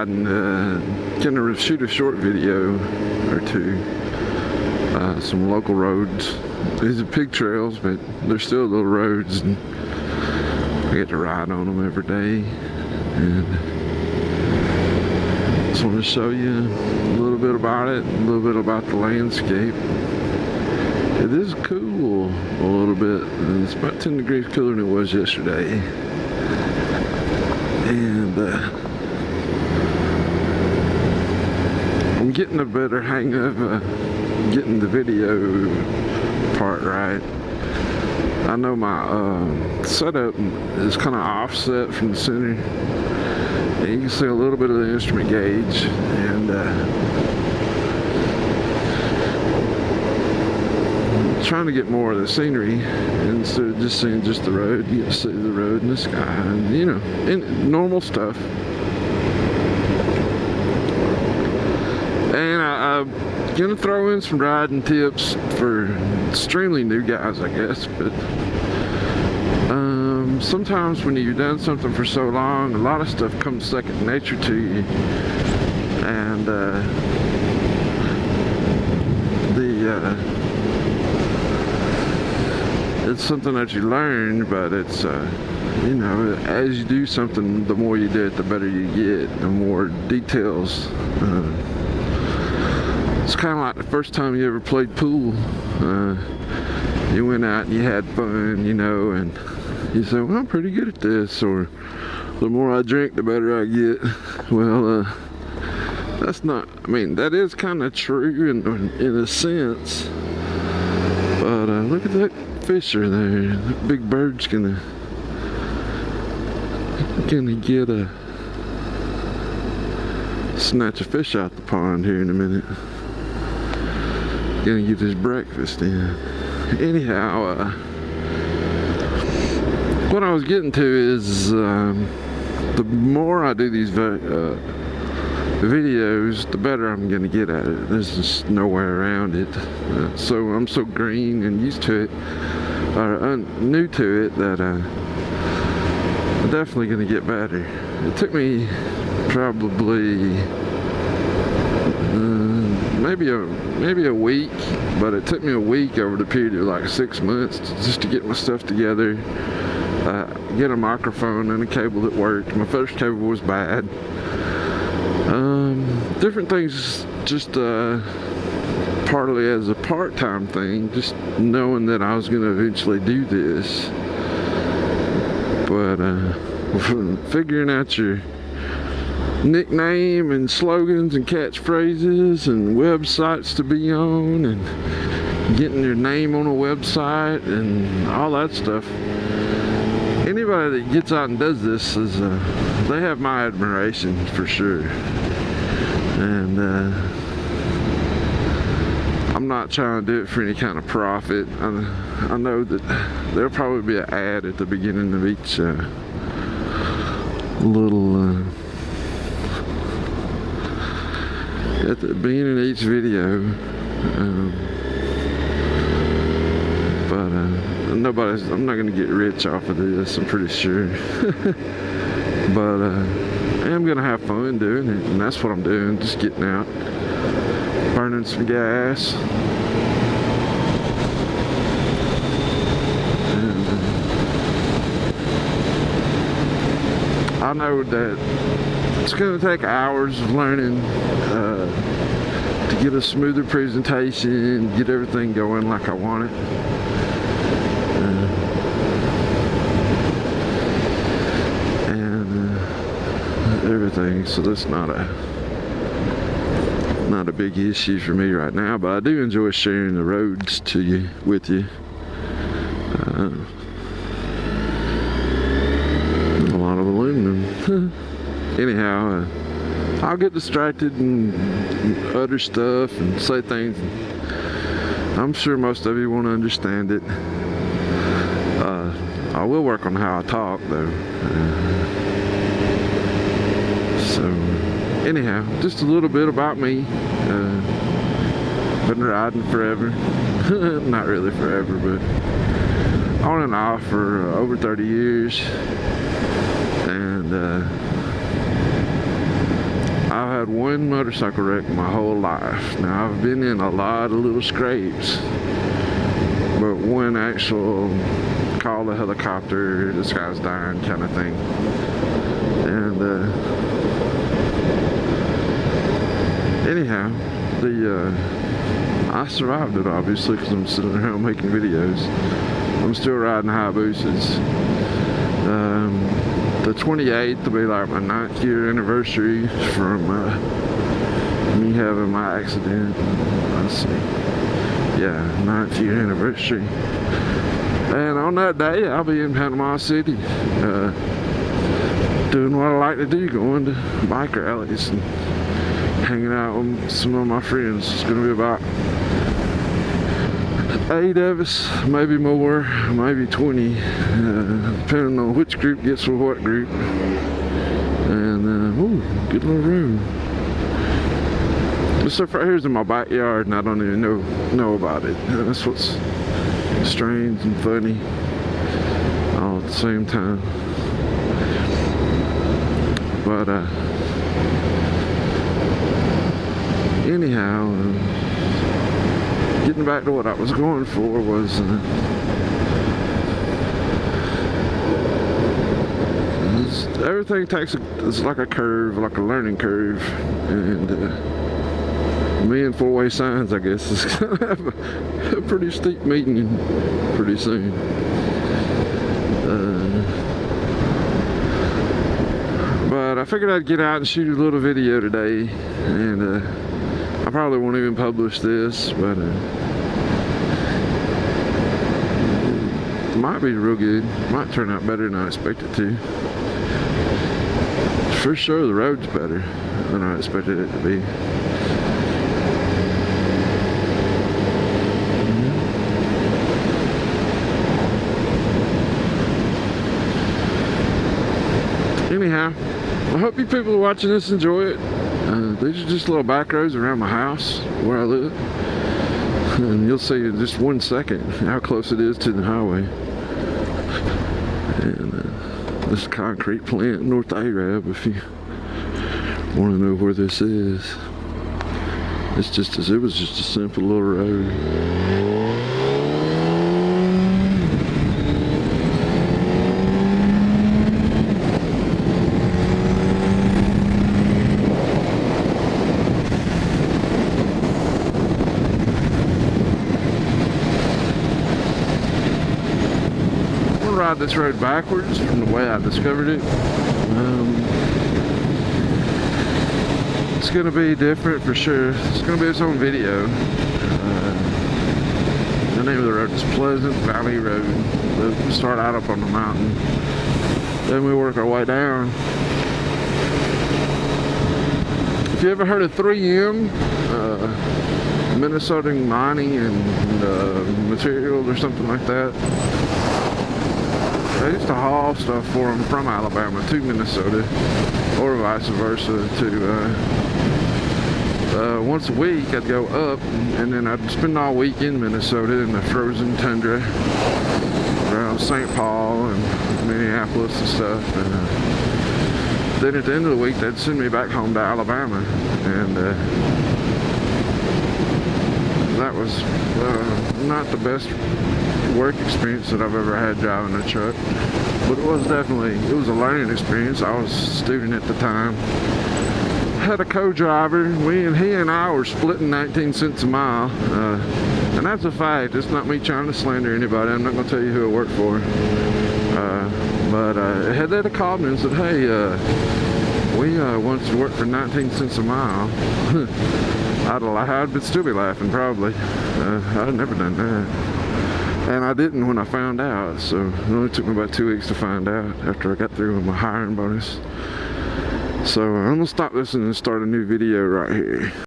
riding, gonna shoot a short video or two. Some local roads. These are pig trails, but they're still little roads, and I get to ride on them every day. And just want to show you a little bit about it, a little bit about the landscape. It is cool a little bit. It's about 10 degrees cooler than it was yesterday. And I'm getting a better hang of getting the video part right. I know my setup is kind of offset from the center. And you can see a little bit of the instrument gauge, and trying to get more of the scenery instead of just seeing just the road. You get to see the road and the sky, and you know, normal stuff. And I'm gonna throw in some riding tips for extremely new guys, I guess. But sometimes when you've done something for so long, a lot of stuff comes second nature to you, and it's something that you learn, but it's you know, as you do something, the more you do it, the better you get, the more details. It's kind of like the first time you ever played pool. You went out and you had fun, you know, and you say, well, I'm pretty good at this, or the more I drink, the better I get. Well, that's not, I mean, that is kind of true in a sense, but look at that fisher there. That big bird's gonna get a snatch a fish out the pond here in a minute. Gonna get his breakfast in. Anyhow, what I was getting to is the more I do these videos, the better I'm gonna get at it. There's just no way around it. So I'm so green and used to it, or new to it, that I'm definitely gonna get better. It took me probably maybe a week, but it took me a week over the period of like 6 months just to get my stuff together, get a microphone and a cable that worked. My first cable was bad. Different things, just partly as a part-time thing, just knowing that I was going to eventually do this. But figuring out your nickname and slogans and catchphrases and websites to be on, and getting your name on a website and all that stuff. Anybody that gets out and does this is they have my admiration for sure. And I'm not trying to do it for any kind of profit. I know that there'll probably be an ad at the beginning of each little at the beginning of each video, but I'm not going to get rich off of this, I'm pretty sure. But I am going to have fun doing it, and that's what I'm doing, just getting out, burning some gas. And I know that it's going to take hours of learning to get a smoother presentation, get everything going like I want it. And everything, so that's not a big issue for me right now, but I do enjoy sharing the roads with you. A lot of aluminum. Anyhow, I'll get distracted and utter stuff and say things. I'm sure most of you want to understand it. I will work on how I talk though. So anyhow, just a little bit about me. Been riding forever. Not really forever, but on and off for over 30 years. And I've had one motorcycle wreck my whole life. Now I've been in a lot of little scrapes, but one actual call a helicopter, this guy's dying kind of thing. And anyhow, I survived it obviously because I'm sitting around making videos. I'm still riding Hayabusas. The 28th will be like my 9th year anniversary from me having my accident. Let's see. Yeah, 9th year anniversary. And on that day, I'll be in Panama City, doing what I like to do, going to bike rallies and hanging out with some of my friends. It's going to be about 8 of us, maybe more, maybe 20, depending on which group gets with what group. And, ooh, good little room. This stuff right here is in my backyard and I don't even know about it. That's what's strange and funny all at the same time. But, anyhow, getting back to what I was going for was everything takes it's like a curve, like a learning curve, and me and four-way signs, I guess, is gonna have a pretty steep meeting pretty soon. But I figured I'd get out and shoot a little video today, and I probably won't even publish this, but it might be real good. Might turn out better than I expected to. For sure, the road's better than I expected it to be. Anyhow, I hope you people watching this enjoy it. These are just little back roads around my house where I live, and you'll see in just 1 second how close it is to the highway. And this concrete plant, North Arab, if you want to know where this is. It was just a simple little road. Ride this road backwards from the way I discovered it. It's going to be different for sure. It's going to be its own video. The name of the road is Pleasant Valley Road. We start out up on the mountain, then we work our way down. If you ever heard of 3M, Minnesota Mining and Materials or something like that, I used to haul stuff for them from Alabama to Minnesota, or vice versa, to once a week I'd go up, and then I'd spend all week in Minnesota in the frozen tundra around St. Paul and Minneapolis and stuff, and then at the end of the week they'd send me back home to Alabama, and that was not the best work experience that I've ever had driving a truck, but it was a learning experience. I was a student at the time. Had a co-driver. He and I were splitting 19 cents a mile, and that's a fact. It's not me trying to slander anybody. I'm not going to tell you who I work for, but had they called me and said, hey, we want you to work for 19 cents a mile, I'd lied, but still be laughing probably. I'd never done that. And I didn't when I found out, so it only took me about 2 weeks to find out after I got through with my hiring bonus. So I'm gonna stop this and start a new video right here.